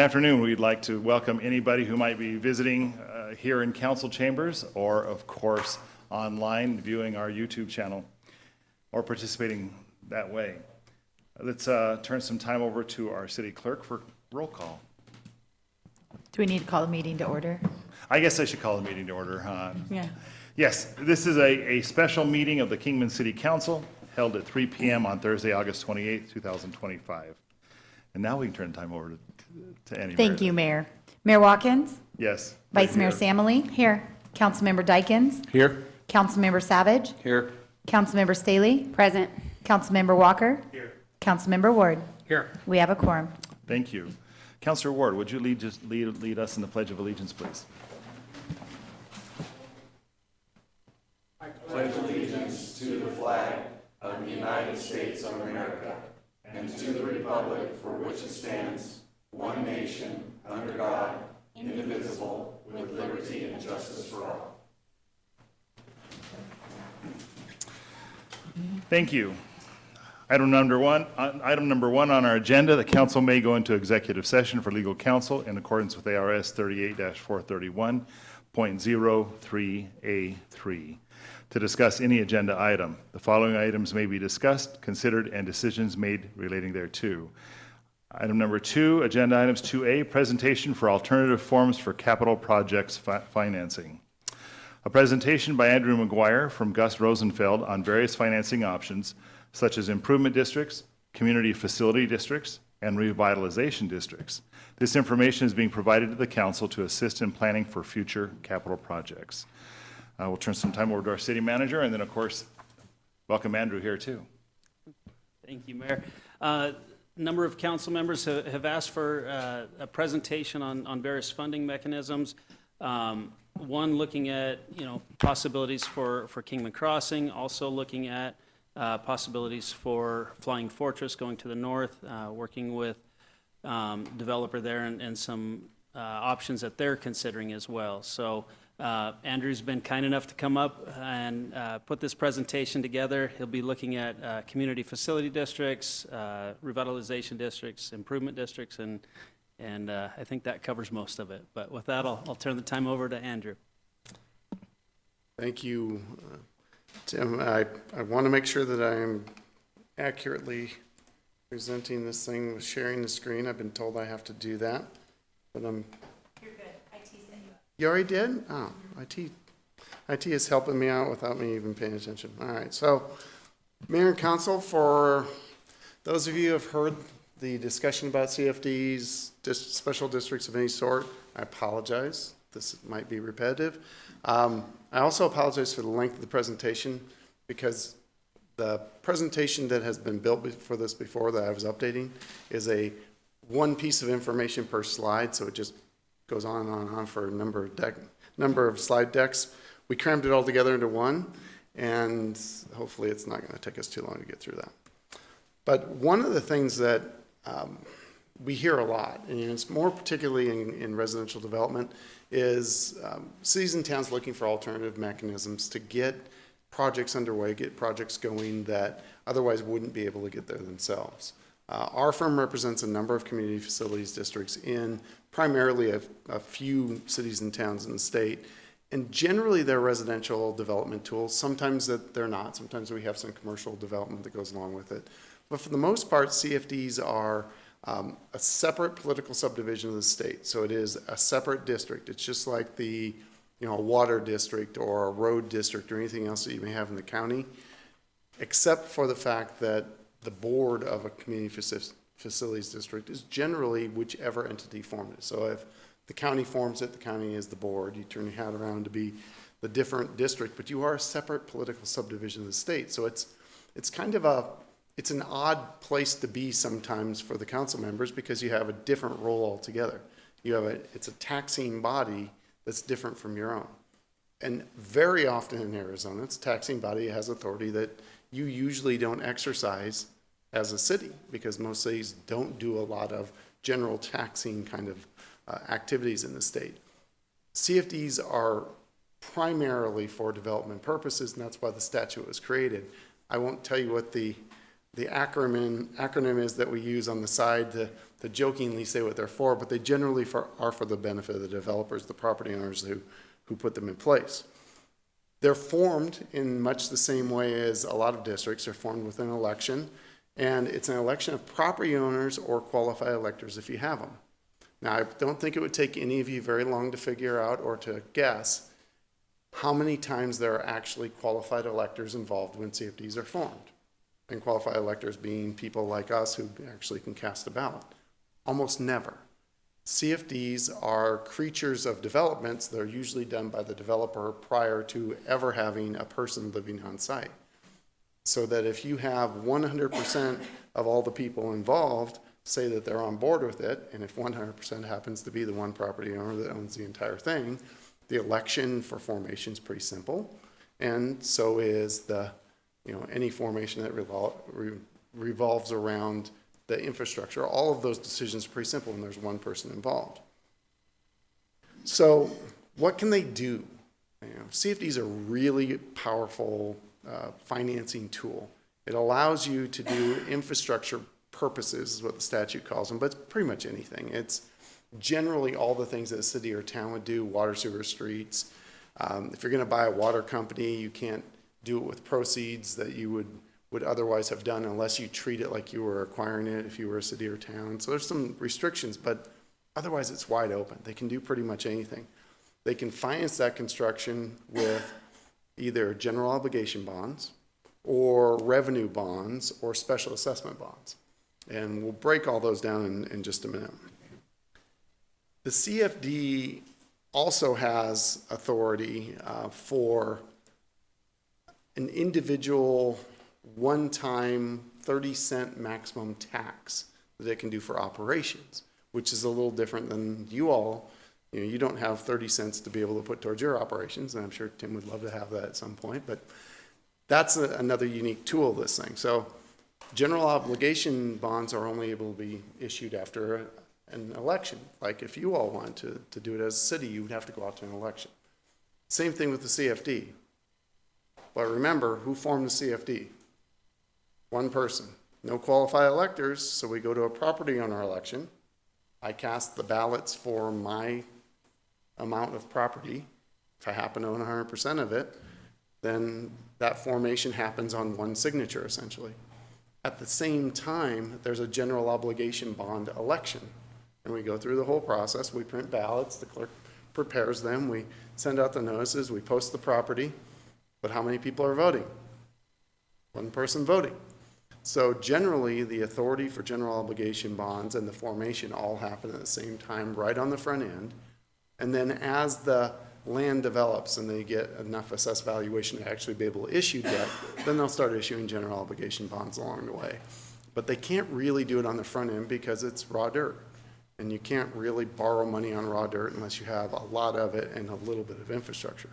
Afternoon, we'd like to welcome anybody who might be visiting here in council chambers or, of course, online viewing our YouTube channel or participating that way. Let's turn some time over to our city clerk for roll call. Do we need to call the meeting to order? I guess I should call the meeting to order, huh? Yeah. Yes, this is a special meeting of the Kingman City Council held at 3 p.m. on Thursday, August 28th, 2025. And now we can turn time over to Annie. Thank you, Mayor. Mayor Watkins? Yes. Vice Mayor Samily? Here. Councilmember Dykens? Here. Councilmember Savage? Here. Councilmember Staley? Present. Councilmember Walker? Here. Councilmember Ward? Here. We have a quorum. Thank you. Councilor Ward, would you lead us in the Pledge of Allegiance, please? Pledge allegiance to the flag of the United States of America and to the republic for which it stands, one nation, under God, indivisible, with liberty and justice for all. Thank you. Item number one on our agenda, the council may go into executive session for legal counsel in accordance with ARS 38-431.03A3 to discuss any agenda item. The following items may be discussed, considered, and decisions made relating thereto. Item number 2, agenda items 2A, presentation for alternative forms for capital projects financing. A presentation by Andrew McGuire from Gus Rosenfeld on various financing options, such as improvement districts, community facility districts, and revitalization districts. This information is being provided to the council to assist in planning for future capital projects. We'll turn some time over to our city manager, and then, of course, welcome Andrew here, too. Thank you, Mayor. A number of council members have asked for a presentation on various funding mechanisms. One, looking at, possibilities for Kingman Crossing, also looking at possibilities for Flying Fortress going to the north, working with developer there and some options that they're considering as well. So Andrew's been kind enough to come up and put this presentation together. He'll be looking at community facility districts, revitalization districts, improvement districts, and I think that covers most of it. But with that, I'll turn the time over to Andrew. Thank you, Tim. I want to make sure that I am accurately presenting this thing with sharing the screen. I've been told I have to do that, but I'm... You're good. IT set you up. You already did? Oh, IT is helping me out without me even paying attention. All right, so Mayor and Council, for those of you who have heard the discussion about CFDs, special districts of any sort, I apologize. This might be repetitive. I also apologize for the length of the presentation, because the presentation that has been built for this before that I was updating is one piece of information per slide, so it just goes on and on and on for a number of slide decks. We crammed it all together into one, and hopefully it's not going to take us too long to get through that. But one of the things that we hear a lot, and it's more particularly in residential development, is cities and towns looking for alternative mechanisms to get projects underway, get projects going that otherwise wouldn't be able to get there themselves. Our firm represents a number of community facilities districts in primarily a few cities and towns in the state, and generally they're residential development tools. Sometimes that they're not. Sometimes we have some commercial development that goes along with it. But for the most part, CFDs are a separate political subdivision of the state. So it is a separate district. It's just like a water district or a road district or anything else that you may have in the county, except for the fact that the board of a community facilities district is generally whichever entity formed it. So if the county forms it, the county is the board. You turn your hat around to be the different district, but you are a separate political subdivision of the state. So it's kind of it's an odd place to be sometimes for the council members, because you have a different role altogether. It's a taxing body that's different from your own. And very often in Arizona, it's a taxing body that has authority that you usually don't exercise as a city, because most cities don't do a lot of general taxing kind of activities in the state. CFDs are primarily for development purposes, and that's why the statute was created. I won't tell you what the the acronym is that we use on the side to jokingly say what they're for, but they generally are for the benefit of the developers, the property owners who put them in place. They're formed in much the same way as a lot of districts are formed with an election, and it's an election of property owners or qualified electors if you have them. Now, I don't think it would take any of you very long to figure out or to guess how many times there are actually qualified electors involved when CFDs are formed. And qualified electors being people like us who actually can cast a ballot. Almost never. CFDs are creatures of developments that are usually done by the developer prior to ever having a person living on site. So that if you have 100% of all the people involved say that they're on board with it, and if 100% happens to be the one property owner that owns the entire thing, the election for formation is pretty simple, and so is any formation that revolves around the infrastructure. All of those decisions are pretty simple when there's one person involved. So what can they do? CFDs are a really powerful financing tool. It allows you to do infrastructure purposes, is what the statute calls them, but it's pretty much anything. It's generally all the things that a city or town would do: water, sewer, streets. If you're going to buy a water company, you can't do it with proceeds that you would otherwise have done unless you treat it like you were acquiring it if you were a city or town. So there's some restrictions, but otherwise it's wide open. They can do pretty much anything. They can finance that construction with either general obligation bonds or revenue bonds or special assessment bonds. And we'll break all those down in just a minute. The CFD also has authority for an individual one-time 30-cent maximum tax that it can do for operations, which is a little different than you all. You don't have 30 cents to be able to put towards your operations, and I'm sure Tim would love to have that at some point, but that's another unique tool of this thing. So general obligation bonds are only able to be issued after an election. Like if you all want to do it as a city, you would have to go out to an election. Same thing with the CFD. But remember, who formed the CFD? One person. No qualified electors, so we go to a property owner election. I cast the ballots for my amount of property. If I happen to own 100% of it, then that formation happens on one signature, essentially. At the same time, there's a general obligation bond election. And we go through the whole process. We print ballots, the clerk prepares them, we send out the notices, we post the property. But how many people are voting? One person voting. So generally, the authority for general obligation bonds and the formation all happen at the same time, right on the front end. And then as the land develops and they get enough assessed valuation to actually be able to issue debt, then they'll start issuing general obligation bonds along the way. But they can't really do it on the front end because it's raw dirt. And you can't really borrow money on raw dirt unless you have a lot of it and a little bit of infrastructure.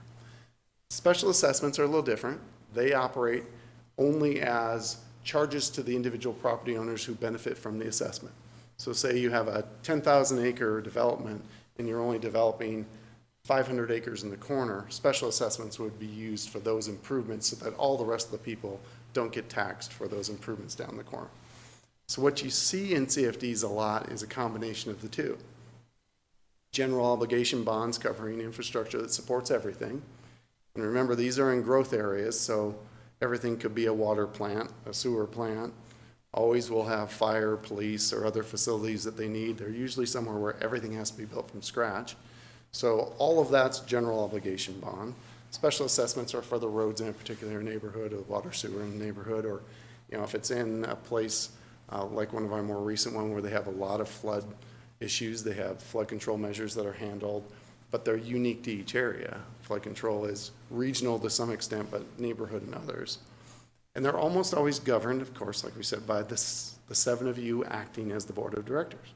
Special assessments are a little different. They operate only as charges to the individual property owners who benefit from the assessment. So say you have a 10,000 acre development and you're only developing 500 acres in the corner, special assessments would be used for those improvements so that all the rest of the people don't get taxed for those improvements down the corner. So what you see in CFDs a lot is a combination of the two. General obligation bonds covering infrastructure that supports everything. And remember, these are in growth areas, so everything could be a water plant, a sewer plant. Always will have fire, police, or other facilities that they need. They're usually somewhere where everything has to be built from scratch. So all of that's general obligation bond. Special assessments are for the roads in a particular neighborhood, or water sewer in the neighborhood, or if it's in a place like one of our more recent one where they have a lot of flood issues, they have flood control measures that are handled, but they're unique to each area. Flood control is regional to some extent, but neighborhood and others. And they're almost always governed, of course, like we said, by the 7 of you acting as the board of directors.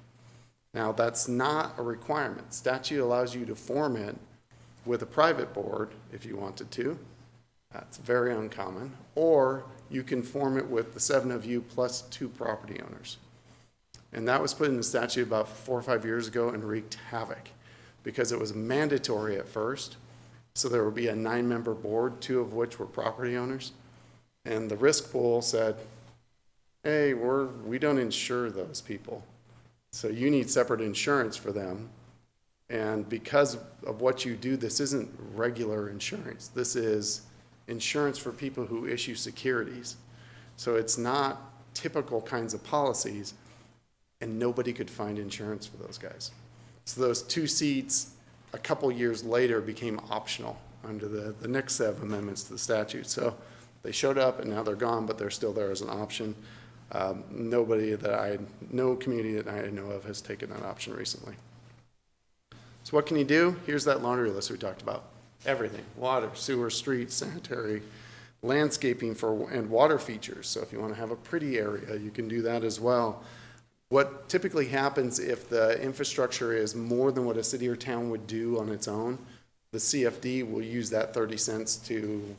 Now, that's not a requirement. Statute allows you to form it with a private board if you wanted to. That's very uncommon. Or you can form it with the 7 of you plus 2 property owners. And that was put in the statute about 4 or 5 years ago and wreaked havoc because it was mandatory at first. So there would be a 9-member board, 2 of which were property owners. And the risk pool said, hey, we don't insure those people. So you need separate insurance for them. And because of what you do, this isn't regular insurance. This is insurance for people who issue securities. So it's not typical kinds of policies, and nobody could find insurance for those guys. So those 2 seats, a couple years later, became optional under the next set of amendments to the statute. So they showed up and now they're gone, but they're still there as an option. No community that I know of has taken that option recently. So what can you do? Here's that laundry list we talked about. Everything: water, sewer, streets, sanitary, landscaping and water features. So if you want to have a pretty area, you can do that as well. What typically happens if the infrastructure is more than what a city or town would do on its own, the CFD will use that 30 cents to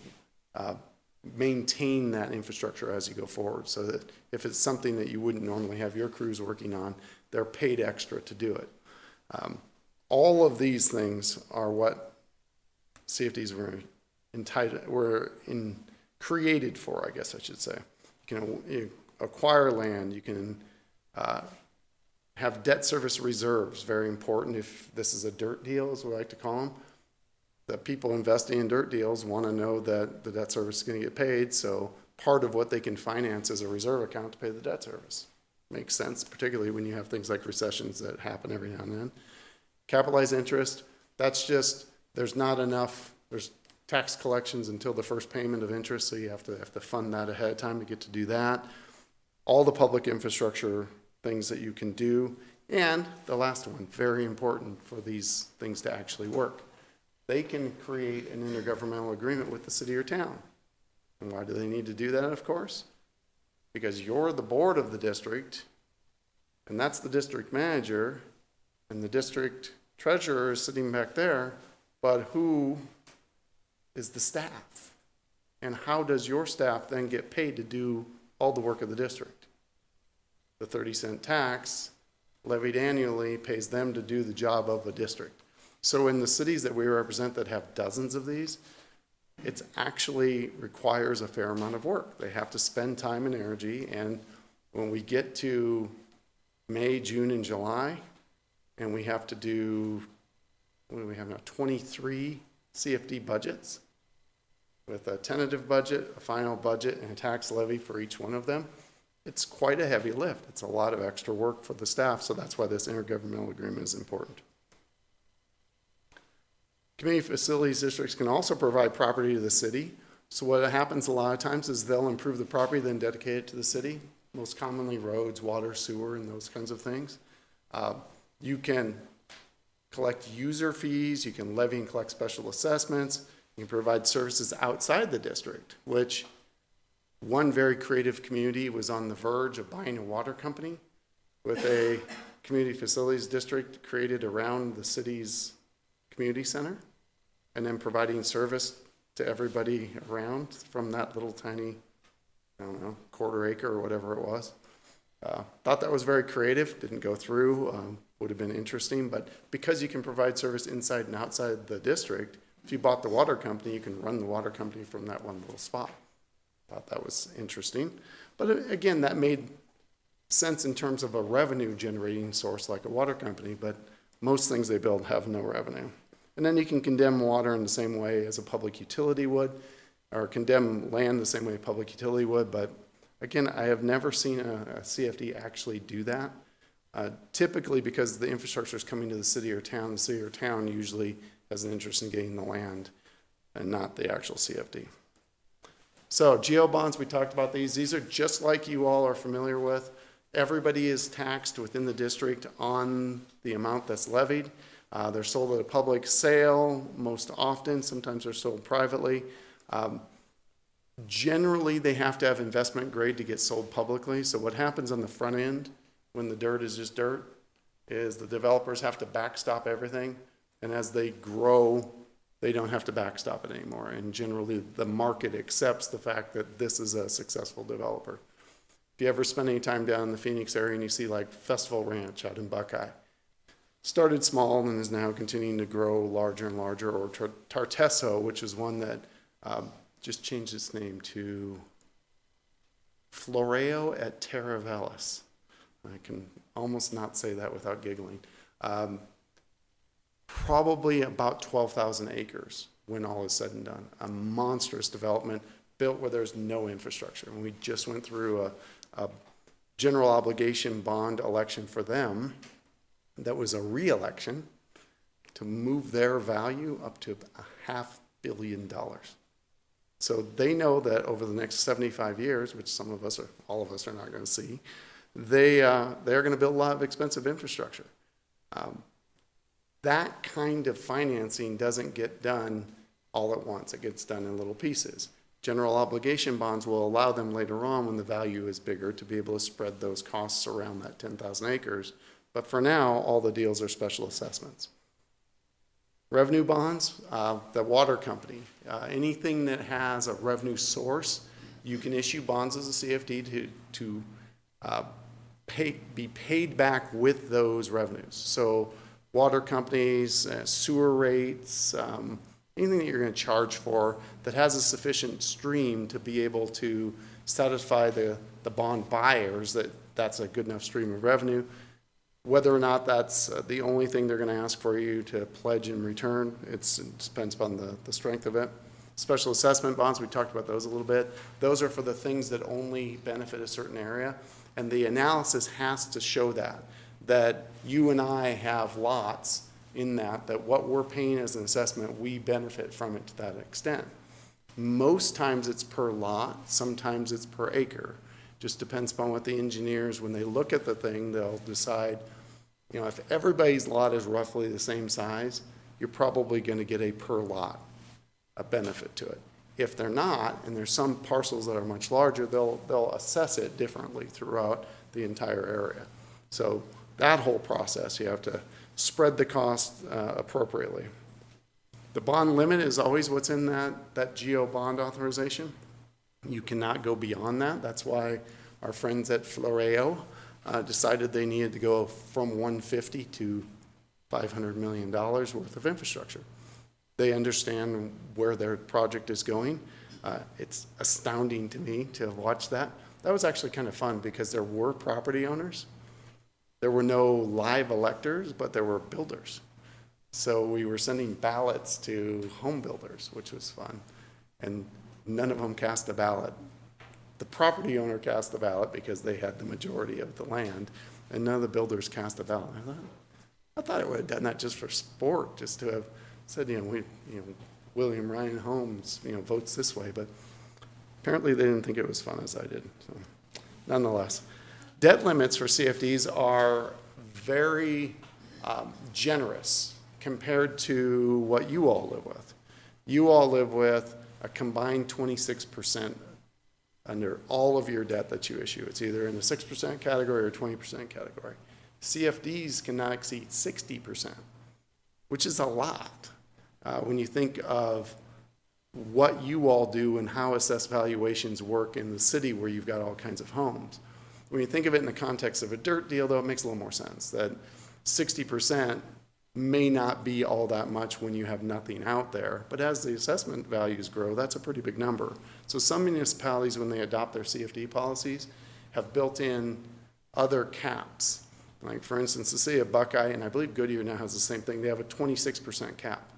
maintain that infrastructure as you go forward. So that if it's something that you wouldn't normally have your crews working on, they're paid extra to do it. All of these things are what CFDs were created for, I guess I should say. You acquire land, you can have debt service reserves, very important if this is a dirt deal, as we like to call them. The people investing in dirt deals want to know that the debt service is going to get paid, so part of what they can finance is a reserve account to pay the debt service. Makes sense, particularly when you have things like recessions that happen every now and then. Capitalized interest, that's just, there's not enough, there's tax collections until the first payment of interest, so you have to fund that ahead of time to get to do that. All the public infrastructure things that you can do, and the last one, very important for these things to actually work. They can create an intergovernmental agreement with the city or town. And why do they need to do that, of course? Because you're the board of the district, and that's the district manager, and the district treasurer is sitting back there, but who is the staff? And how does your staff then get paid to do all the work of the district? The 30-cent tax levied annually pays them to do the job of a district. So in the cities that we represent that have dozens of these, it actually requires a fair amount of work. They have to spend time and energy, and when we get to May, June, and July, and we have to do, what do we have now, 23 CFD budgets with a tentative budget, a final budget, and a tax levy for each one of them. It's quite a heavy lift. It's a lot of extra work for the staff, so that's why this intergovernmental agreement is important. Community facilities districts can also provide property to the city. So what happens a lot of times is they'll improve the property, then dedicate it to the city. Most commonly roads, water, sewer, and those kinds of things. You can collect user fees, you can levy and collect special assessments, you can provide services outside the district, which one very creative community was on the verge of buying a water company with a community facilities district created around the city's community center, and then providing service to everybody around from that little tiny, I don't know, quarter acre or whatever it was. Thought that was very creative, didn't go through, would have been interesting, but because you can provide service inside and outside the district, if you bought the water company, you can run the water company from that one little spot. Thought that was interesting. But again, that made sense in terms of a revenue generating source like a water company, but most things they build have no revenue. And then you can condemn water in the same way as a public utility would, or condemn land the same way a public utility would, but again, I have never seen a CFD actually do that. Typically because the infrastructure is coming to the city or town usually has an interest in getting the land and not the actual CFD. So GO bonds, we talked about these. These are just like you all are familiar with. Everybody is taxed within the district on the amount that's levied. They're sold at a public sale most often. Sometimes they're sold privately. Generally, they have to have investment grade to get sold publicly. So what happens on the front end when the dirt is just dirt is the developers have to backstop everything. And as they grow, they don't have to backstop it anymore. And generally, the market accepts the fact that this is a successful developer. If you ever spend any time down in the Phoenix area and you see like Festival Ranch out in Buckeye, started small and is now continuing to grow larger and larger, or Tartesso, which is one that just changed its name to Floreo at Terravellis. I can almost not say that without giggling. Probably about 12,000 acres when all is said and done. A monstrous development built where there's no infrastructure. And we just went through a general obligation bond election for them that was a re-election to move their value up to $500 million. So they know that over the next 75 years, which some of us or all of us are not going to see, they're going to build a lot of expensive infrastructure. That kind of financing doesn't get done all at once. It gets done in little pieces. General obligation bonds will allow them later on, when the value is bigger, to be able to spread those costs around that 10,000 acres. But for now, all the deals are special assessments. Revenue bonds, the water company, anything that has a revenue source, you can issue bonds as a CFD to be paid back with those revenues. So water companies, sewer rates, anything that you're going to charge for that has a sufficient stream to be able to satisfy the bond buyers that that's a good enough stream of revenue. Whether or not that's the only thing they're going to ask for you to pledge in return, it depends upon the strength of it. Special assessment bonds, we talked about those a little bit. Those are for the things that only benefit a certain area, and the analysis has to show that you and I have lots in that what we're paying as an assessment, we benefit from it to that extent. Most times it's per lot, sometimes it's per acre. Just depends upon what the engineers, when they look at the thing, they'll decide, if everybody's lot is roughly the same size, you're probably going to get a per lot, a benefit to it. If they're not, and there's some parcels that are much larger, they'll assess it differently throughout the entire area. So that whole process, you have to spread the cost appropriately. The bond limit is always what's in that GO bond authorization. You cannot go beyond that. That's why our friends at Floreo decided they needed to go from 150 to $500 million worth of infrastructure. They understand where their project is going. It's astounding to me to watch that. That was actually kind of fun because there were property owners. There were no live electors, but there were builders. So we were sending ballots to home builders, which was fun. And none of them cast a ballot. The property owner cast the ballot because they had the majority of the land, and none of the builders cast a ballot. I thought I would have done that just for sport, just to have said, William Ryan Holmes, votes this way, but apparently they didn't think it was fun as I did. So, nonetheless, debt limits for CFDs are very generous compared to what you all live with. You all live with a combined 26% under all of your debt that you issue. It's either in the 6% category or 20% category. CFDs cannot exceed 60%, which is a lot. When you think of what you all do and how assessed valuations work in the city where you've got all kinds of homes. When you think of it in the context of a dirt deal, though, it makes a little more sense that 60% may not be all that much when you have nothing out there, but as the assessment values grow, that's a pretty big number. So some municipalities, when they adopt their CFD policies, have built in other caps. Like, for instance, the city of Buckeye, and I believe Goodyear now has the same thing, they have a 26% cap.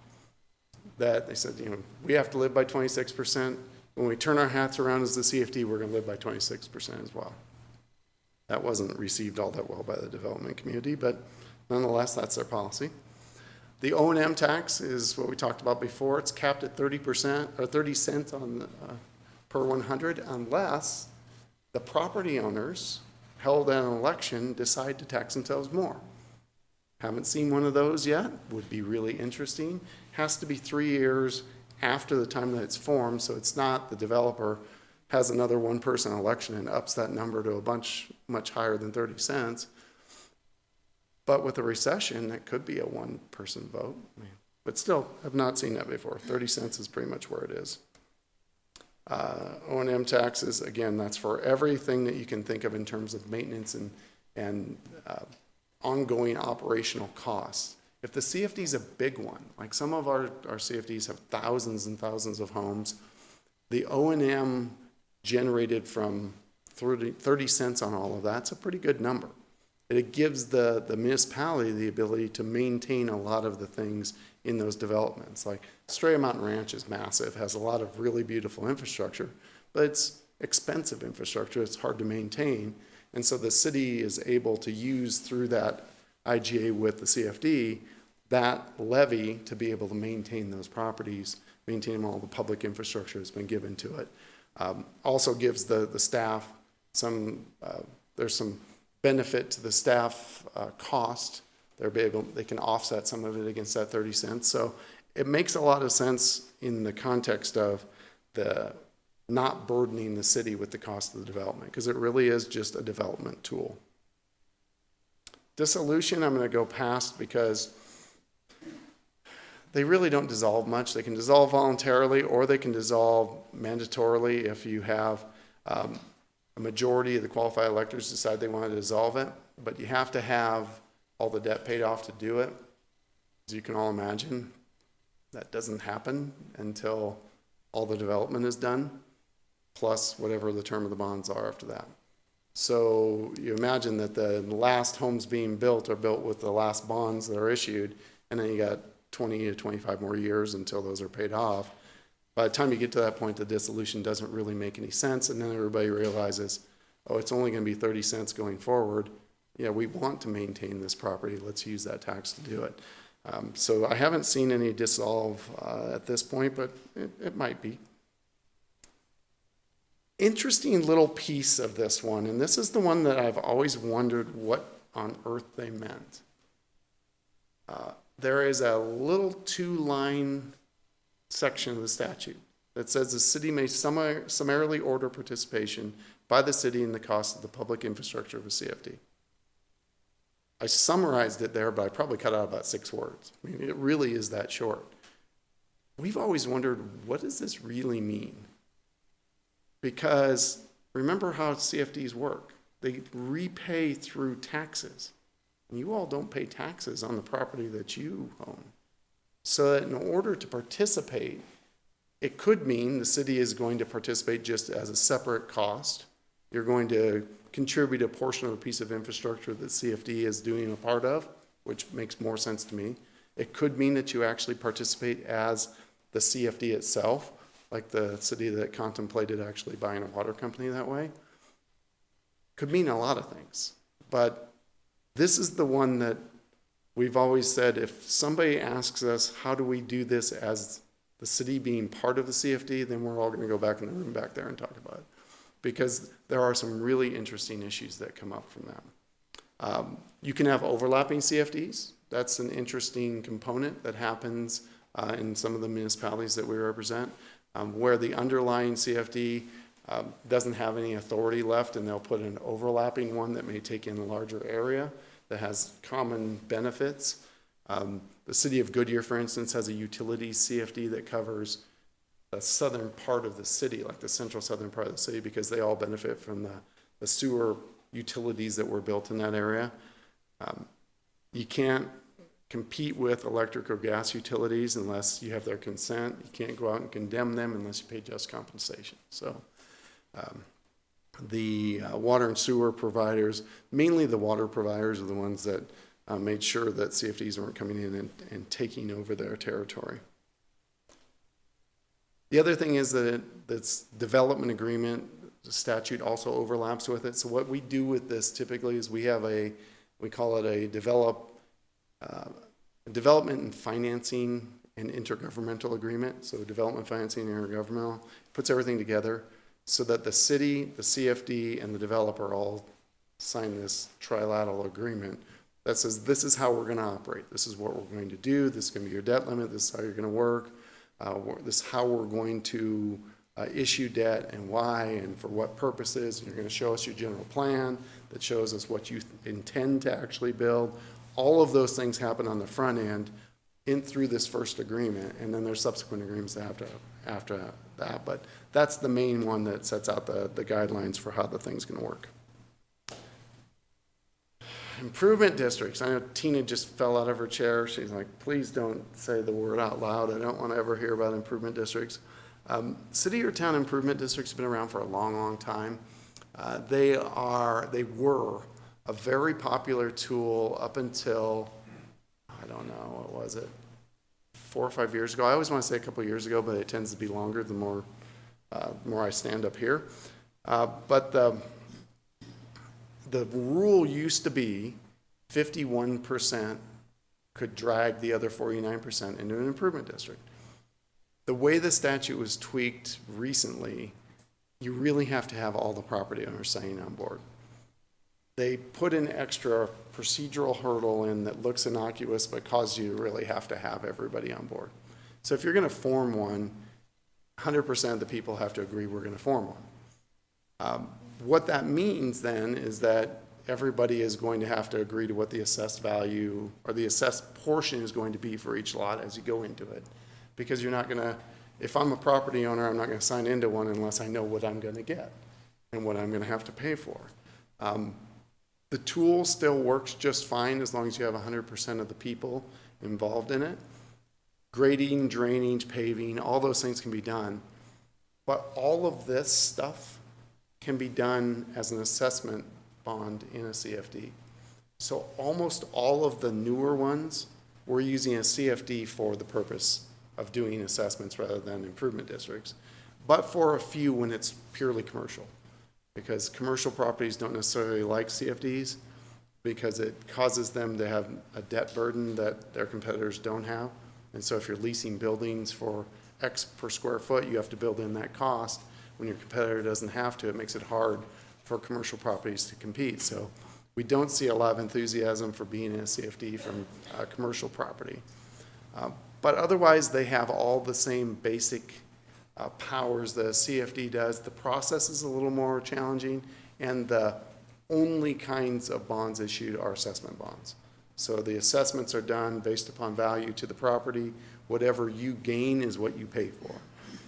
That they said, we have to live by 26%. When we turn our hats around as the CFD, we're going to live by 26% as well. That wasn't received all that well by the development community, but nonetheless, that's their policy. The O&M tax is what we talked about before. It's capped at 30% or 30 cents on per 100 unless the property owners held an election decide to tax themselves more. Haven't seen one of those yet. Would be really interesting. Has to be 3 years after the time that it's formed, so it's not the developer has another one-person election and ups that number to a bunch much higher than 30 cents. But with a recession, it could be a one-person vote. But still, I've not seen that before. 30 cents is pretty much where it is. O&M taxes, again, that's for everything that you can think of in terms of maintenance and ongoing operational costs. If the CFD is a big one, like some of our CFDs have thousands and thousands of homes, the O&M generated from 30 cents on all of that. It's a pretty good number. It gives the municipality the ability to maintain a lot of the things in those developments. Like Estrella Mountain Ranch is massive, has a lot of really beautiful infrastructure, but it's expensive infrastructure. It's hard to maintain. And so the city is able to use through that IGA with the CFD, that levy to be able to maintain those properties, maintain all the public infrastructure that's been given to it. Also gives the staff some, there's some benefit to the staff cost. They can offset some of it against that 30 cents. So it makes a lot of sense in the context of the not burdening the city with the cost of the development, because it really is just a development tool. Dissolution, I'm going to go past because they really don't dissolve much. They can dissolve voluntarily, or they can dissolve mandatorily if you have a majority of the qualified electors decide they want to dissolve it. But you have to have all the debt paid off to do it. As you can all imagine, that doesn't happen until all the development is done, plus whatever the term of the bonds are after that. So you imagine that the last homes being built are built with the last bonds that are issued, and then you got 20 to 25 more years until those are paid off. By the time you get to that point, the dissolution doesn't really make any sense, and then everybody realizes, oh, it's only going to be 30 cents going forward. Yeah, we want to maintain this property. Let's use that tax to do it. So I haven't seen any dissolve at this point, but it might be. Interesting little piece of this one, and this is the one that I've always wondered what on earth they meant. There is a little 2-line section of the statute that says the city may summarily order participation by the city in the cost of the public infrastructure of a CFD. I summarized it there, but I probably cut out about 6 words. I mean, it really is that short. We've always wondered, what does this really mean? Because remember how CFDs work. They repay through taxes. And you all don't pay taxes on the property that you own. So that in order to participate, it could mean the city is going to participate just as a separate cost. You're going to contribute a portion of a piece of infrastructure that CFD is doing a part of, which makes more sense to me. It could mean that you actually participate as the CFD itself, like the city that contemplated actually buying a water company that way. Could mean a lot of things. But this is the one that we've always said, if somebody asks us, how do we do this as the city being part of the CFD, then we're all going to go back in the room back there and talk about it. Because there are some really interesting issues that come up from that. You can have overlapping CFDs. That's an interesting component that happens in some of the municipalities that we represent, where the underlying CFD doesn't have any authority left, and they'll put an overlapping one that may take in a larger area that has common benefits. The city of Goodyear, for instance, has a utilities CFD that covers the southern part of the city, like the central southern part of the city, because they all benefit from the sewer utilities that were built in that area. You can't compete with electric or gas utilities unless you have their consent. You can't go out and condemn them unless you pay just compensation. So the water and sewer providers, mainly the water providers, are the ones that made sure that CFDs weren't coming in and taking over their territory. The other thing is that this development agreement, the statute also overlaps with it. So what we do with this typically is we call it a development and financing and intergovernmental agreement. So development, financing, and intergovernmental puts everything together so that the city, the CFD, and the developer all sign this trilateral agreement that says this is how we're going to operate. This is what we're going to do. This is going to be your debt limit. This is how you're going to work. This is how we're going to issue debt and why and for what purposes. And you're going to show us your general plan that shows us what you intend to actually build. All of those things happen on the front end through this first agreement, and then there's subsequent agreements after that. But that's the main one that sets out the guidelines for how the thing's going to work. Improvement districts. I know Tina just fell out of her chair. She's like, please don't say the word out loud. I don't want to ever hear about improvement districts. City or town improvement districts have been around for a long, long time. They were a very popular tool up until, I don't know, what was it, 4 or 5 years ago? I always want to say a couple of years ago, but it tends to be longer the more I stand up here. But the rule used to be 51% could drag the other 49% into an improvement district. The way the statute was tweaked recently, you really have to have all the property owners signing on board. They put an extra procedural hurdle in that looks innocuous but causes you to really have to have everybody on board. So if you're going to form one, 100% of the people have to agree we're going to form one. What that means then is that everybody is going to have to agree to what the assessed value or the assessed portion is going to be for each lot as you go into it. Because you're not going to, if I'm a property owner, I'm not going to sign into one unless I know what I'm going to get and what I'm going to have to pay for. The tool still works just fine as long as you have 100% of the people involved in it. Grading, drainage, paving, all those things can be done. But all of this stuff can be done as an assessment bond in a CFD. So almost all of the newer ones, we're using a CFD for the purpose of doing assessments rather than improvement districts. But for a few when it's purely commercial. Because commercial properties don't necessarily like CFDs because it causes them to have a debt burden that their competitors don't have. And so if you're leasing buildings for X per square foot, you have to build in that cost. When your competitor doesn't have to, it makes it hard for commercial properties to compete. So we don't see a lot of enthusiasm for being in a CFD from a commercial property. But otherwise, they have all the same basic powers the CFD does. The process is a little more challenging, and the only kinds of bonds issued are assessment bonds. So the assessments are done based upon value to the property. Whatever you gain is what you pay for.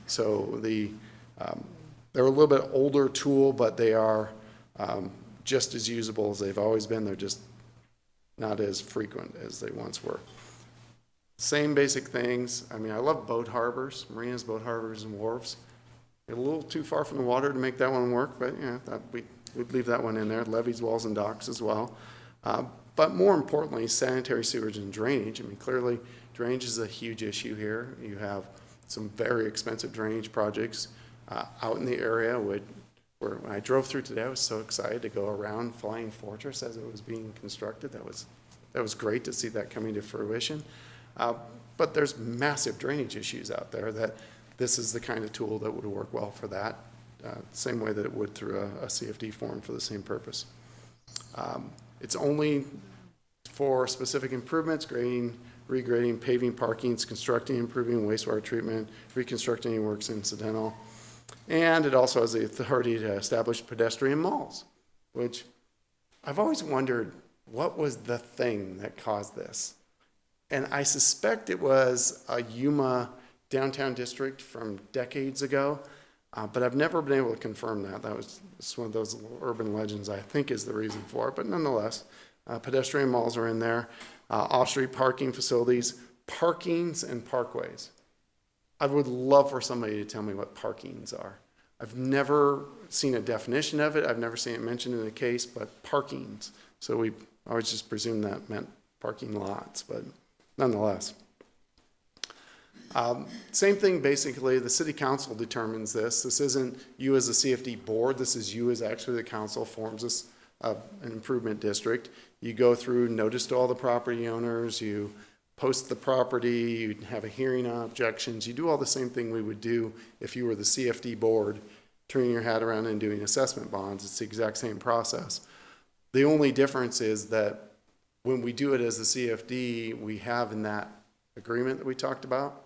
So they're a little bit older tool, but they are just as usable as they've always been. They're just not as frequent as they once were. Same basic things. I mean, I love boat harbors, marinas, boat harbors, and wharves. They're a little too far from the water to make that one work, but yeah, we'd leave that one in there. Levees, walls, and docks as well. But more importantly, sanitary sewage and drainage. I mean, clearly, drainage is a huge issue here. You have some very expensive drainage projects out in the area. Where when I drove through today, I was so excited to go around Flying Fortress as it was being constructed. That was great to see that coming to fruition. But there's massive drainage issues out there that this is the kind of tool that would work well for that, same way that it would through a CFD form for the same purpose. It's only for specific improvements, grading, regrading, paving, parkings, constructing, improving wastewater treatment, reconstructing any works incidental. And it also has the authority to establish pedestrian malls, which I've always wondered, what was the thing that caused this? And I suspect it was a Yuma downtown district from decades ago, but I've never been able to confirm that. It's one of those urban legends I think is the reason for it, but nonetheless, pedestrian malls are in there, off-street parking facilities, parkings and parkways. I would love for somebody to tell me what parkings are. I've never seen a definition of it. I've never seen it mentioned in a case, but parkings. So we always just presumed that meant parking lots, but nonetheless. Same thing, basically, the city council determines this. This isn't you as a CFD board, this is you as actually the council forms this an improvement district. You go through, notice to all the property owners, you post the property, you have a hearing on objections, you do all the same thing we would do if you were the CFD board, turning your hat around and doing assessment bonds. It's the exact same process. The only difference is that when we do it as a CFD, we have in that agreement that we talked about,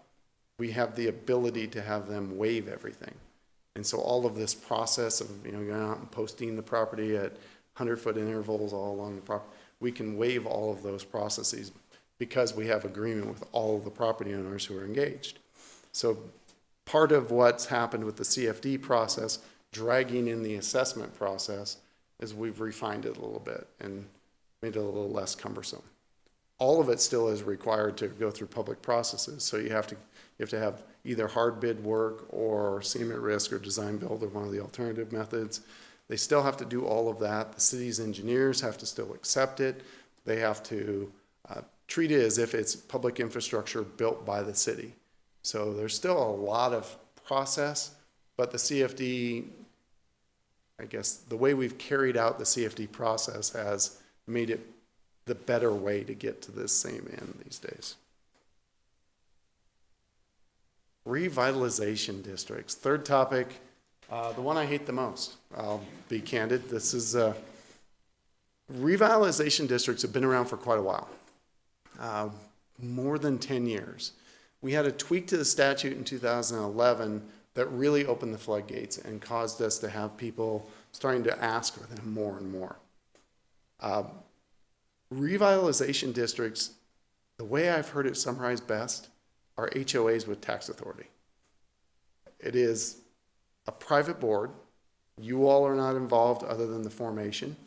we have the ability to have them waive everything. And so all of this process of going out and posting the property at 100-foot intervals all along the property, we can waive all of those processes because we have agreement with all of the property owners who are engaged. So part of what's happened with the CFD process, dragging in the assessment process, is we've refined it a little bit and made it a little less cumbersome. All of it still is required to go through public processes. So you have to have either hard bid work or seam at risk or design build or one of the alternative methods. They still have to do all of that. The city's engineers have to still accept it. They have to treat it as if it's public infrastructure built by the city. So there's still a lot of process, but the CFD, I guess, the way we've carried out the CFD process has made it the better way to get to this same end these days. Revitalization districts. Third topic, the one I hate the most. I'll be candid. This is revitalization districts have been around for quite a while, more than 10 years. We had a tweak to the statute in 2011 that really opened the floodgates and caused us to have people starting to ask for them more and more. Revitalization districts, the way I've heard it summarized best, are HOAs with tax authority. It is a private board. You all are not involved other than the formation.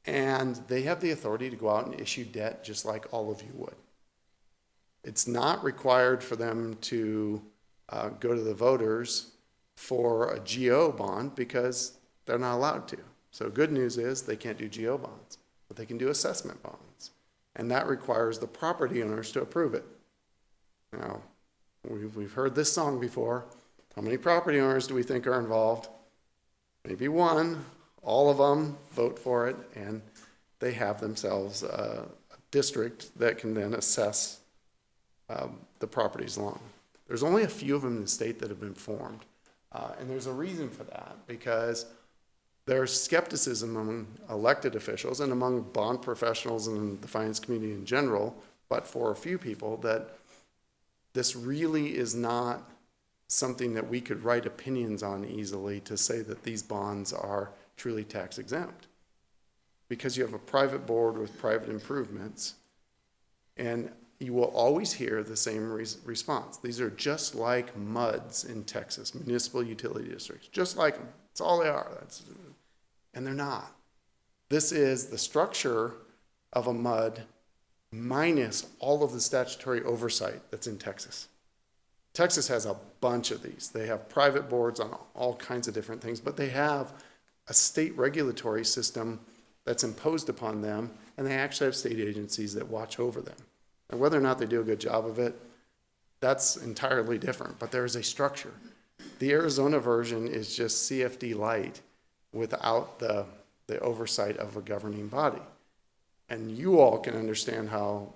And they have the authority to go out and issue debt just like all of you would. It's not required for them to go to the voters for a GO bond because they're not allowed to. So good news is they can't do GO bonds, but they can do assessment bonds. And that requires the property owners to approve it. Now, we've heard this song before. How many property owners do we think are involved? Maybe one. All of them vote for it, and they have themselves a district that can then assess the properties along. There's only a few of them in the state that have been formed, and there's a reason for that, because there's skepticism among elected officials and among bond professionals and the finance community in general, but for a few people, that this really is not something that we could write opinions on easily to say that these bonds are truly tax exempt. Because you have a private board with private improvements, and you will always hear the same response. These are just like MUDs in Texas, municipal utility districts, just like them. That's all they are. And they're not. This is the structure of a MUD minus all of the statutory oversight that's in Texas. Texas has a bunch of these. They have private boards on all kinds of different things, but they have a state regulatory system that's imposed upon them, and they actually have state agencies that watch over them. And whether or not they do a good job of it, that's entirely different, but there is a structure. The Arizona version is just CFD light without the oversight of a governing body. And you all can understand how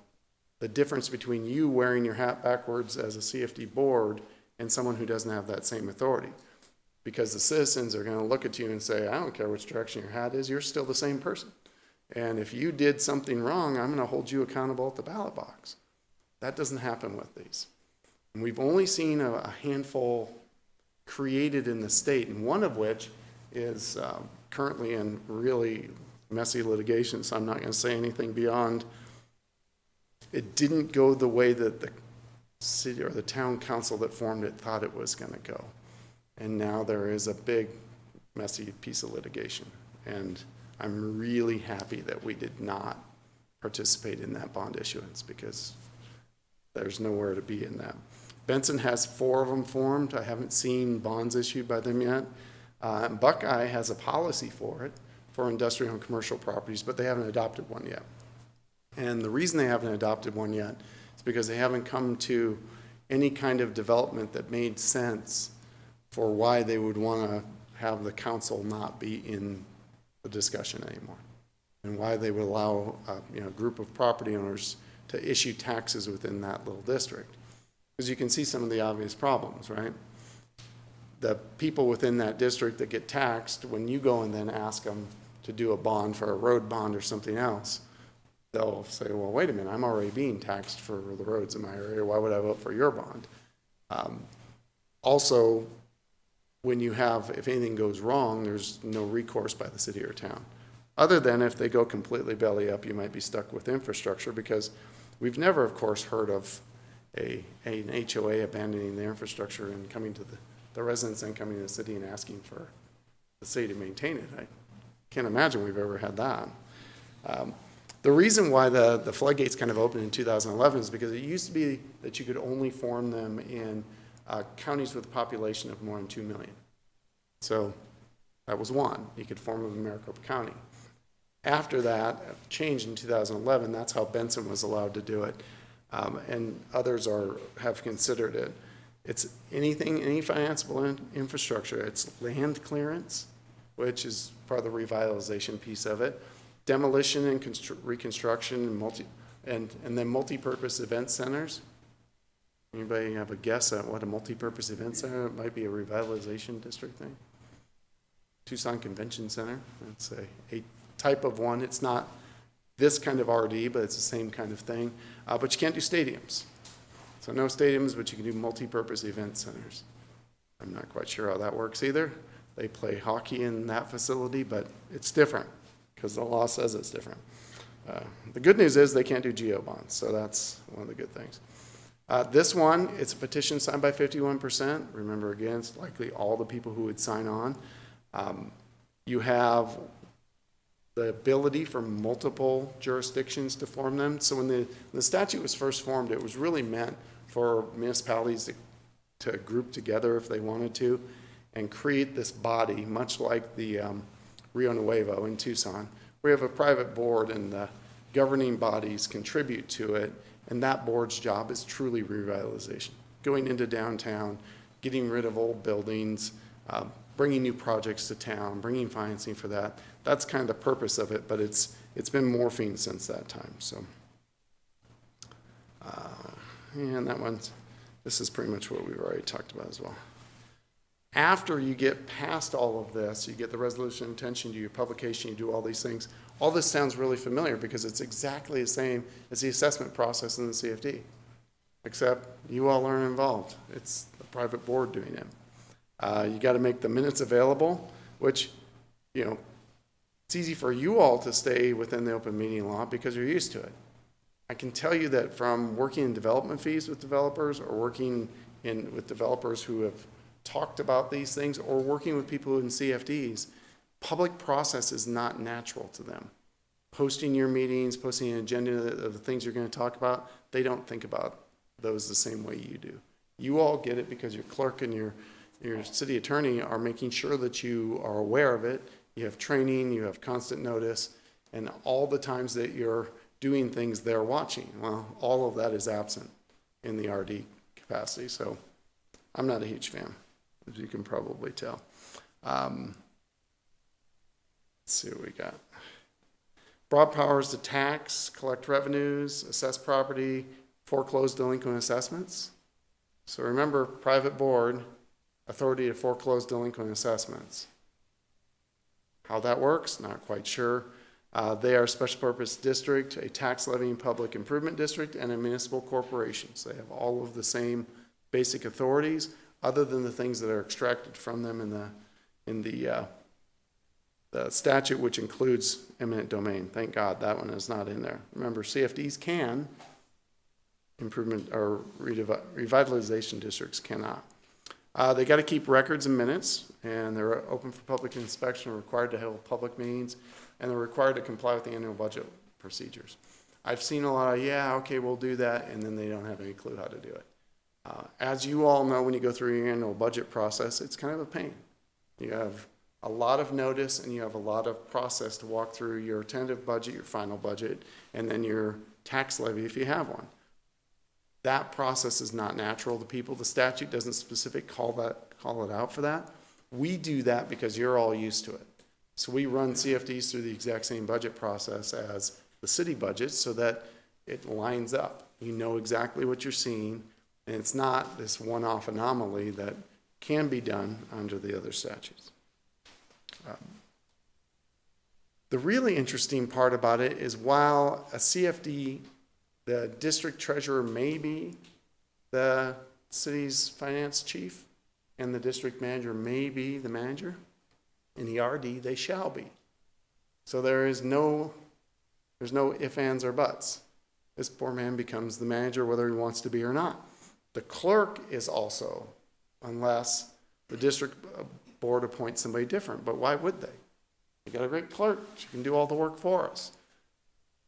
the difference between you wearing your hat backwards as a CFD board and someone who doesn't have that same authority. Because the citizens are going to look at you and say, I don't care which direction your hat is, you're still the same person. And if you did something wrong, I'm going to hold you accountable at the ballot box. That doesn't happen with these. And we've only seen a handful created in the state, and one of which is currently in really messy litigation, so I'm not going to say anything beyond. It didn't go the way that the city or the town council that formed it thought it was going to go. And now there is a big, messy piece of litigation. And I'm really happy that we did not participate in that bond issuance, because there's nowhere to be in that. Benson has 4 of them formed. I haven't seen bonds issued by them yet. Buckeye has a policy for it, for industrial and commercial properties, but they haven't adopted one yet. And the reason they haven't adopted one yet is because they haven't come to any kind of development that made sense for why they would want to have the council not be in the discussion anymore, and why they would allow a group of property owners to issue taxes within that little district. Because you can see some of the obvious problems, right? The people within that district that get taxed, when you go and then ask them to do a bond for a road bond or something else, they'll say, well, wait a minute, I'm already being taxed for the roads in my area. Why would I vote for your bond? Also, when you have, if anything goes wrong, there's no recourse by the city or town. Other than if they go completely belly up, you might be stuck with infrastructure, because we've never, of course, heard of an HOA abandoning the infrastructure and coming to the residents and coming to the city and asking for the city to maintain it. I can't imagine we've ever had that. The reason why the floodgates kind of opened in 2011 is because it used to be that you could only form them in counties with a population of more than 2 million. So That was one. You could form them in Maricopa County. After that, changed in 2011, that's how Benson was allowed to do it. And others have considered it. It's anything, any financeable infrastructure. It's land clearance, which is part of the revitalization piece of it, demolition and reconstruction, and then multi-purpose event centers. Anybody have a guess at what a multi-purpose event center? It might be a revitalization district thing. Tucson Convention Center, that's a type of one. It's not this kind of RD, but it's the same kind of thing. But you can't do stadiums. So no stadiums, but you can do multi-purpose event centers. I'm not quite sure how that works either. They play hockey in that facility, but it's different because the law says it's different. The good news is they can't do geo bonds, so that's one of the good things. This one, it's a petition signed by 51%. Remember, again, it's likely all the people who would sign on. You have the ability for multiple jurisdictions to form them. So when the statute was first formed, it was really meant for municipalities to group together if they wanted to and create this body, much like the Rio Nuevo in Tucson. We have a private board and the governing bodies contribute to it, and that board's job is truly revitalization. Going into downtown, getting rid of old buildings, bringing new projects to town, bringing financing for that. That's kind of the purpose of it, but it's been morphing since that time. So, and that one's, this is pretty much what we've already talked about as well. After you get past all of this, you get the resolution of intention, you do your publication, you do all these things. All this sounds really familiar because it's exactly the same as the assessment process in the CFD, except you all aren't involved. It's the private board doing it. You got to make the minutes available, which, you know, it's easy for you all to stay within the open meeting law because you're used to it. I can tell you that from working in development fees with developers or working with developers who have talked about these things or working with people in CFDs, public process is not natural to them. Posting your meetings, posting an agenda of the things you're going to talk about, they don't think about those the same way you do. You all get it because your clerk and your city attorney are making sure that you are aware of it. You have training, you have constant notice, and all the times that you're doing things they're watching. Well, all of that is absent in the RD capacity, so I'm not a huge fan, as you can probably tell. Let's see what we got. Broad powers to tax, collect revenues, assess property, foreclose delinquent assessments. So remember, private board, authority to foreclose delinquent assessments. How that works, not quite sure. They are a special purpose district, a tax levying public improvement district, and a municipal corporation. So they have all of the same basic authorities, other than the things that are extracted from them in the statute, which includes eminent domain. Thank God that one is not in there. Remember, CFDs can, improvement or revitalization districts cannot. They got to keep records and minutes, and they're open for public inspection, required to hold public meetings, and they're required to comply with the annual budget procedures. I've seen a lot of, yeah, okay, we'll do that, and then they don't have any clue how to do it. As you all know, when you go through your annual budget process, it's kind of a pain. You have a lot of notice, and you have a lot of process to walk through your tentative budget, your final budget, and then your tax levy if you have one. That process is not natural to people. The statute doesn't specifically call it out for that. We do that because you're all used to it. So we run CFDs through the exact same budget process as the city budget so that it lines up. You know exactly what you're seeing, and it's not this one-off anomaly that can be done under the other statutes. The really interesting part about it is while a CFD, the district treasurer may be the city's finance chief, and the district manager may be the manager, in the RD, they shall be. So there's no ifs, ands, or buts. This poor man becomes the manager whether he wants to be or not. The clerk is also, unless the district board appoints somebody different. But why would they? We got a great clerk. She can do all the work for us.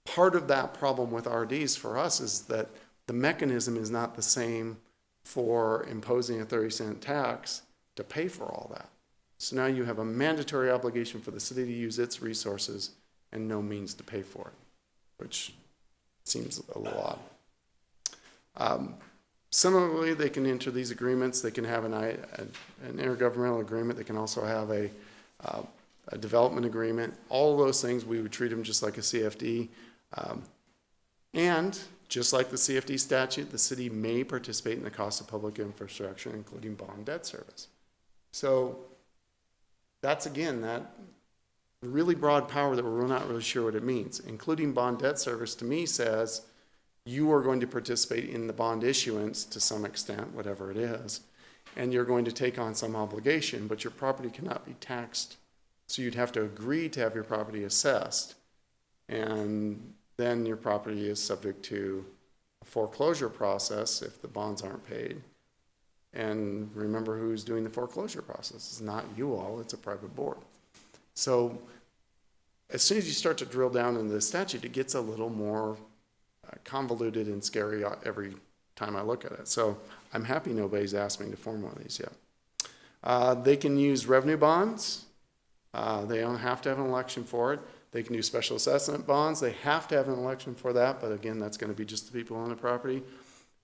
Part of that problem with RDs for us is that the mechanism is not the same for imposing a 30-cent tax to pay for all that. So now you have a mandatory obligation for the city to use its resources and no means to pay for it, which seems a little odd. Similarly, they can enter these agreements. They can have an intergovernmental agreement. They can also have a development agreement. All of those things, we would treat them just like a CFD. And just like the CFD statute, the city may participate in the cost of public infrastructure, including bond debt service. So that's, again, that really broad power that we're not really sure what it means. Including bond debt service, to me, says you are going to participate in the bond issuance to some extent, whatever it is, and you're going to take on some obligation, but your property cannot be taxed. So you'd have to agree to have your property assessed, and then your property is subject to a foreclosure process if the bonds aren't paid. And remember who's doing the foreclosure process. It's not you all, it's a private board. So as soon as you start to drill down into the statute, it gets a little more convoluted and scary every time I look at it. So I'm happy nobody's asked me to form one of these yet. They can use revenue bonds. They don't have to have an election for it. They can do special assessment bonds. They have to have an election for that, but again, that's going to be just the people on the property.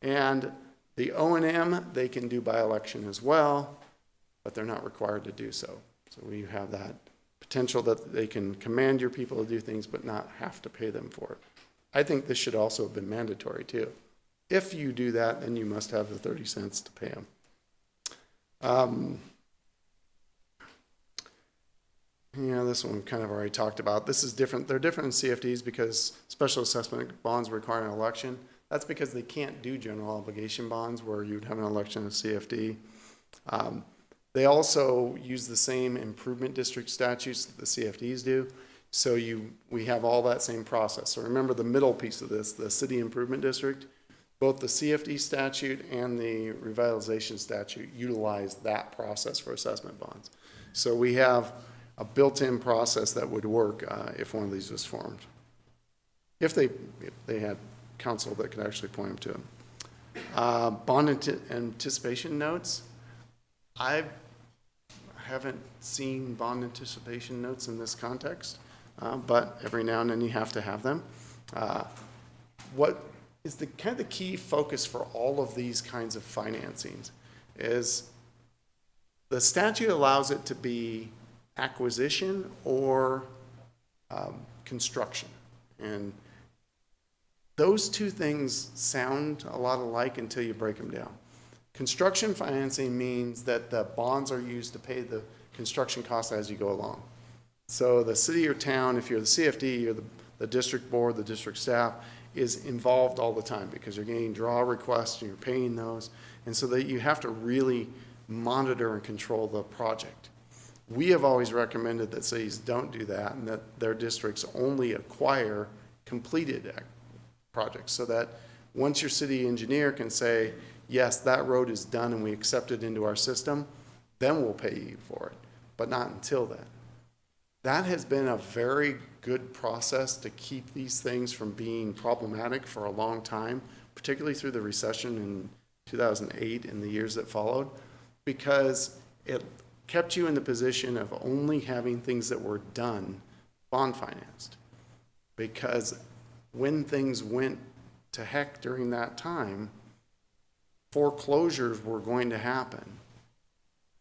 And the O&M, they can do by election as well, but they're not required to do so. So we have that potential that they can command your people to do things, but not have to pay them for it. I think this should also have been mandatory too. If you do that, then you must have the 30 cents to pay them. Yeah, this one we've kind of already talked about. This is different. They're different in CFDs because special assessment bonds require an election. That's because they can't do general obligation bonds where you'd have an election in CFD. They also use the same improvement district statutes that the CFDs do. So we have all that same process. So remember the middle piece of this, the city improvement district, both the CFD statute and the revitalization statute utilize that process for assessment bonds. So we have a built-in process that would work if one of these was formed. If they had counsel that could actually point them to them. Bond anticipation notes. I haven't seen bond anticipation notes in this context, but every now and then you have to have them. What is the kind of the key focus for all of these kinds of financings is the statute allows it to be acquisition or construction. And those two things sound a lot alike until you break them down. Construction financing means that the bonds are used to pay the construction costs as you go along. So the city or town, if you're the CFD, you're the district board, the district staff, is involved all the time because you're getting draw requests and you're paying those. And so that you have to really monitor and control the project. We have always recommended that cities don't do that and that their districts only acquire completed projects so that once your city engineer can say, yes, that road is done and we accept it into our system, then we'll pay you for it, but not until then. That has been a very good process to keep these things from being problematic for a long time, particularly through the recession in 2008 and the years that followed, because it kept you in the position of only having things that were done bond financed. Because when things went to heck during that time, foreclosures were going to happen.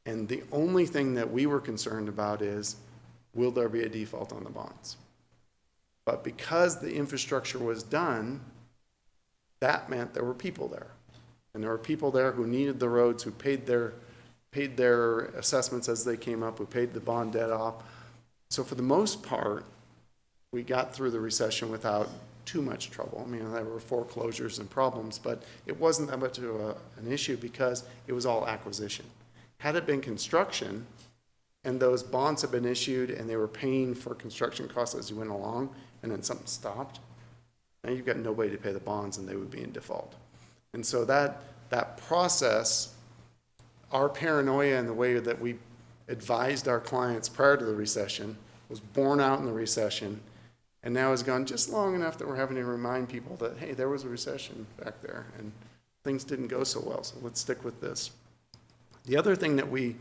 And the only thing that we were concerned about is, will there be a default on the bonds? But because the infrastructure was done, that meant there were people there. And there were people there who needed the roads, who paid their assessments as they came up, who paid the bond debt off. So for the most part, we got through the recession without too much trouble. I mean, there were foreclosures and problems, but it wasn't that much of an issue because it was all acquisition. Had it been construction, and those bonds had been issued and they were paying for construction costs as you went along, and then something stopped, now you've got nobody to pay the bonds and they would be in default. And so that process, our paranoia and the way that we advised our clients prior to the recession was borne out in the recession, and now has gone just long enough that we're having to remind people that, hey, there was a recession back there and things didn't go so well, so let's stick with this. The other thing that we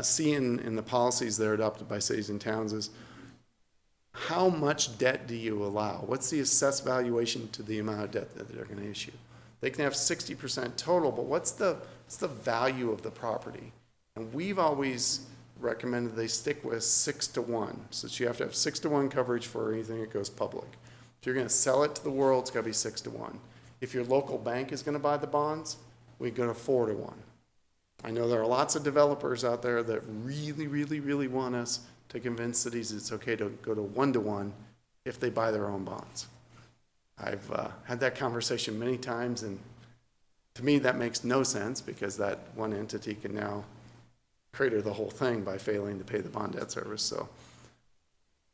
see in the policies that are adopted by cities and towns is how much debt do you allow? What's the assessed valuation to the amount of debt that they're going to issue? They can have 60% total, but what's the value of the property? And we've always recommended they stick with 6-to-1, so that you have to have 6-to-1 coverage for anything that goes public. If you're going to sell it to the world, it's got to be 6-to-1. If your local bank is going to buy the bonds, we go to 4-to-1. I know there are lots of developers out there that really, really, really want us to convince cities it's okay to go to 1-to-1 if they buy their own bonds. I've had that conversation many times, and to me that makes no sense because that one entity can now crater the whole thing by failing to pay the bond debt service. So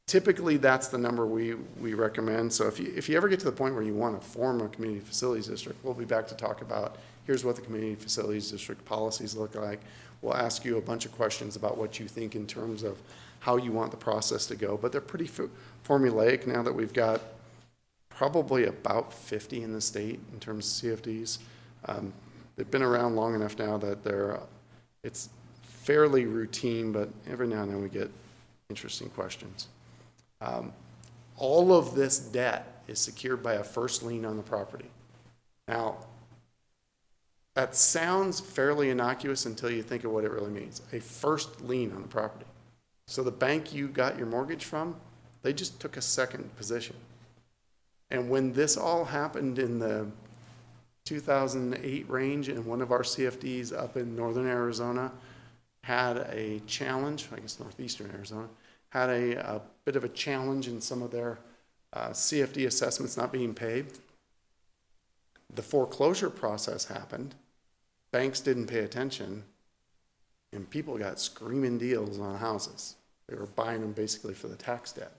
typically that's the number we recommend. So if you ever get to the point where you want to form a community facilities district, we'll be back to talk about here's what the community facilities district policies look like. We'll ask you a bunch of questions about what you think in terms of how you want the process to go, but they're pretty formulaic now that we've got probably about 50 in the state in terms of CFDs. They've been around long enough now that it's fairly routine, but every now and then we get interesting questions. All of this debt is secured by a first lien on the property. Now, that sounds fairly innocuous until you think of what it really means. A first lien on the property. So the bank you got your mortgage from, they just took a second position. And when this all happened in the 2008 range, and one of our CFDs up in northern Arizona had a challenge, I guess northeastern Arizona, had a bit of a challenge in some of their CFD assessments not being paid. The foreclosure process happened. Banks didn't pay attention, and people got screaming deals on houses. They were buying them basically for the tax debt.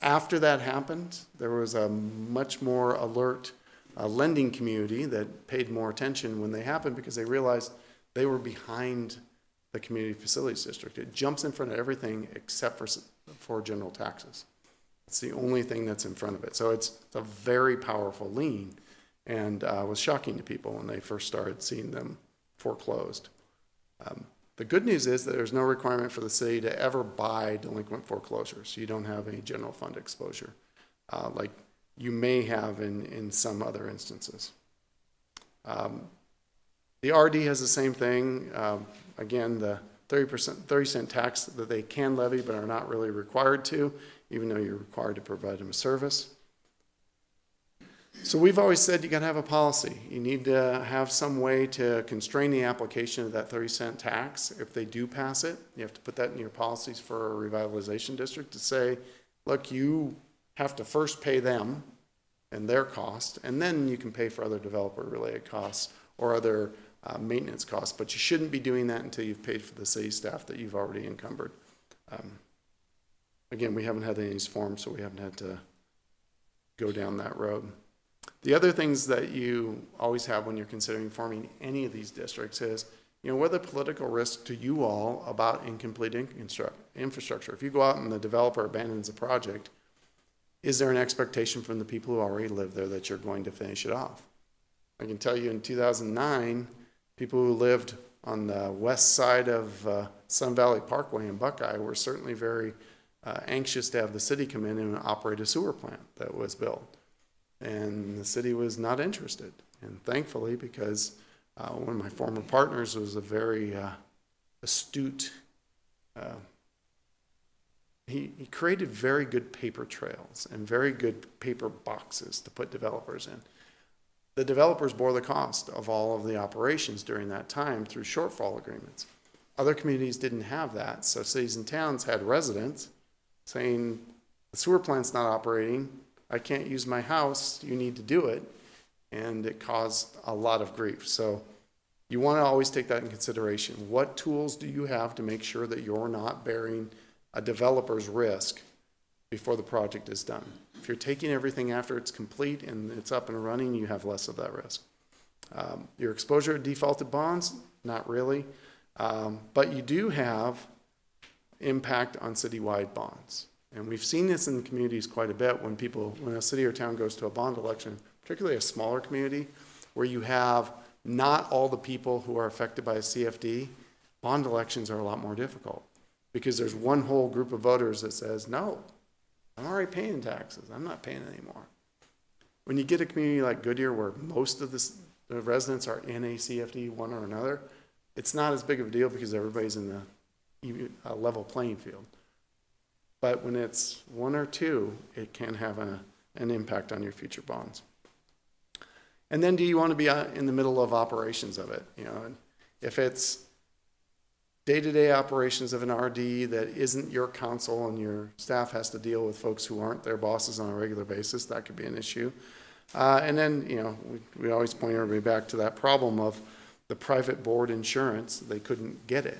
After that happened, there was a much more alert lending community that paid more attention when they happened because they realized they were behind the community facilities district. It jumps in front of everything except for general taxes. It's the only thing that's in front of it. So it's a very powerful lien, and was shocking to people when they first started seeing them foreclosed. The good news is that there's no requirement for the city to ever buy delinquent foreclosures. You don't have any general fund exposure like you may have in some other instances. The RD has the same thing. Again, the 30% tax that they can levy but are not really required to, even though you're required to provide them a service. So we've always said you got to have a policy. You need to have some way to constrain the application of that 30-cent tax. If they do pass it, you have to put that in your policies for a revitalization district to say, look, you have to first pay them and their cost, and then you can pay for other developer-related costs or other maintenance costs, but you shouldn't be doing that until you've paid for the city staff that you've already encumbered. Again, we haven't had any of these forms, so we haven't had to go down that road. The other things that you always have when you're considering forming any of these districts is, what are the political risks to you all about incomplete infrastructure? If you go out and the developer abandons a project, is there an expectation from the people who already live there that you're going to finish it off? I can tell you in 2009, people who lived on the west side of Sun Valley Parkway in Buckeye were certainly very anxious to have the city come in and operate a sewer plant that was built. And the city was not interested. And thankfully, because one of my former partners was a very astute, he created very good paper trails and very good paper boxes to put developers in. The developers bore the cost of all of the operations during that time through shortfall agreements. Other communities didn't have that, so cities and towns had residents saying, the sewer plant's not operating, I can't use my house, you need to do it, and it caused a lot of grief. So you want to always take that in consideration. What tools do you have to make sure that you're not bearing a developer's risk before the project is done? If you're taking everything after it's complete and it's up and running, you have less of that risk. Your exposure to defaulted bonds, not really, but you do have impact on citywide bonds. And we've seen this in the communities quite a bit when a city or town goes to a bond election, particularly a smaller community, where you have not all the people who are affected by a CFD bond elections are a lot more difficult because there's one whole group of voters that says, no, I'm already paying taxes. I'm not paying anymore. When you get a community like Goodyear where most of the residents are in a CFD one or another, it's not as big of a deal because everybody's in the level playing field. But when it's one or two, it can have an impact on your future bonds. And then do you want to be in the middle of operations of it? You know, if it's day-to-day operations of an RD that isn't your council and your staff has to deal with folks who aren't their bosses on a regular basis, that could be an issue. And then, you know, we always point everybody back to that problem of the private board insurance. They couldn't get it.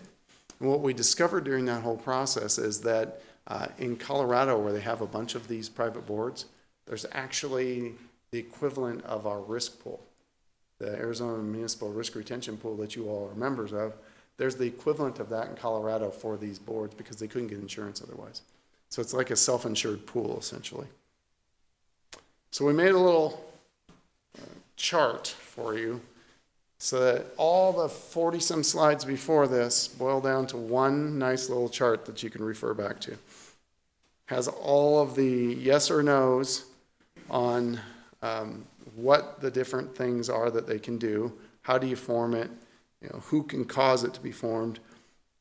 And what we discovered during that whole process is that in Colorado, where they have a bunch of these private boards, there's actually the equivalent of our risk pool, the Arizona Municipal Risk Retention Pool that you all are members of. There's the equivalent of that in Colorado for these boards because they couldn't get insurance otherwise. So it's like a self-insured pool, essentially. So we made a little chart for you so that all the 40-some slides before this boil down to one nice little chart that you can refer back to. Has all of the yes or no's on what the different things are that they can do, how do you form it, you know, who can cause it to be formed.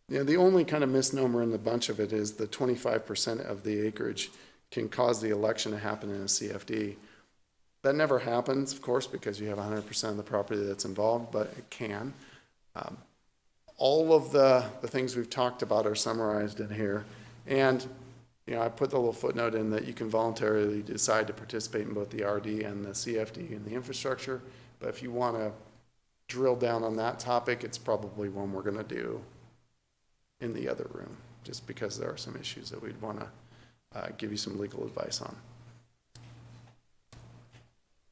You know, the only kind of misnomer in the bunch of it is the 25% of the acreage can cause the election to happen in a CFD. That never happens, of course, because you have 100% of the property that's involved, but it can. All of the things we've talked about are summarized in here. And, you know, I put the little footnote in that you can voluntarily decide to participate in both the RD and the CFD and the infrastructure. But if you want to drill down on that topic, it's probably one we're going to do in the other room, just because there are some issues that we'd want to give you some legal advice on.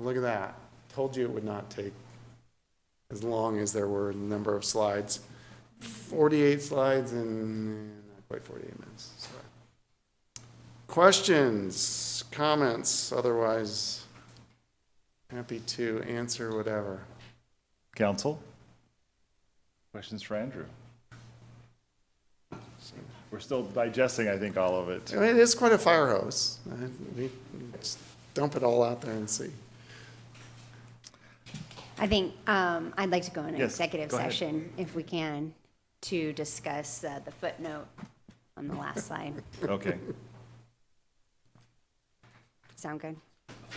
Look at that. Told you it would not take as long as there were a number of slides. 48 slides in not quite 48 minutes. Sorry. Questions, comments, otherwise happy to answer whatever. Council? Questions for Andrew? We're still digesting, I think, all of it. It is quite a fire hose. We just dump it all out there and see. I think I'd like to go in an Yes, executive go ahead. session, if we can, to discuss the footnote on the last slide. Okay. Sound good?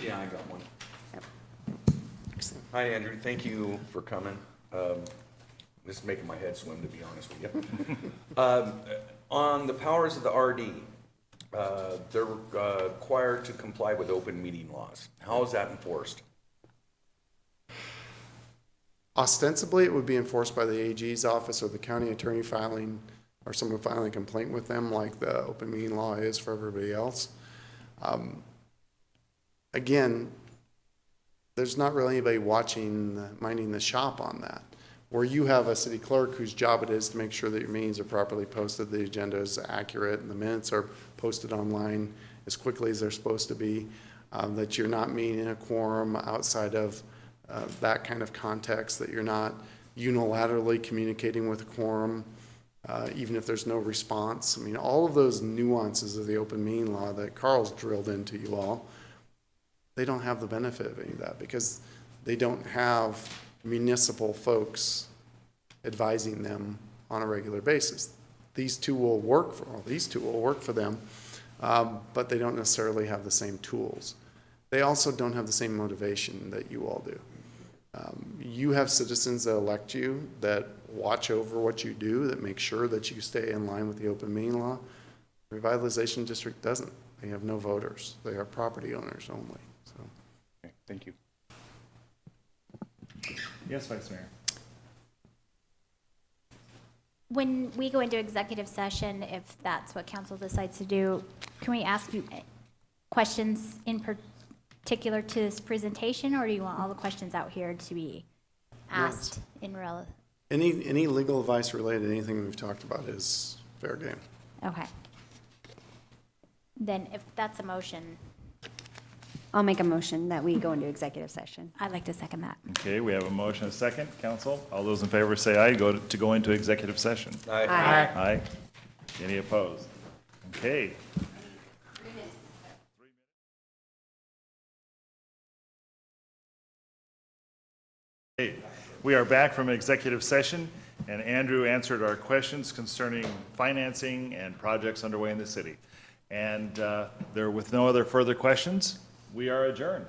Yeah, I got one. Yep. Hi, Andrew. Thank you for coming. This is making my head swim, to be honest with you. On the powers of the RD, they're required to comply with open meeting laws. How is that enforced? Ostensibly, it would be enforced by the AG's office or the county attorney filing, or someone filing a complaint with them, like the open meeting law is for everybody else. Again, there's not really anybody minding the shop on that. Where you have a city clerk whose job it is to make sure that your meetings are properly posted, the agenda is accurate, and the minutes are posted online as quickly as they're supposed to be, that you're not meeting in a quorum outside of that kind of context, that you're not unilaterally communicating with a quorum, even if there's no response. I mean, all of those nuances of the open meeting law that Carl's drilled into you all, they don't have the benefit of any of that because they don't have municipal folks advising them on a regular basis. These two will work for them, but they don't necessarily have the same tools. They also don't have the same motivation that you all do. You have citizens that elect you, that watch over what you do, that make sure that you stay in line with the open meeting law. Revitalization District doesn't. They have no voters. They are property owners only. So. Okay, thank you. Yes, Vice Mayor. When we go into executive session, if that's what council decides to do, can we ask you questions in particular to this presentation, or do you want all the questions out here to be asked in real? Any legal advice related to anything we've talked about is fair game. Okay. Then if that's a motion, I'll make a motion that we go into executive session. I'd like to second that. Okay, we have a motion, a second. Council, all those in favor say aye, to go into executive session. Aye. Aye. Any opposed? Okay. Okay, we are back from executive session, and Andrew answered our questions concerning financing and projects underway in the city. And with no other further questions, we are adjourned.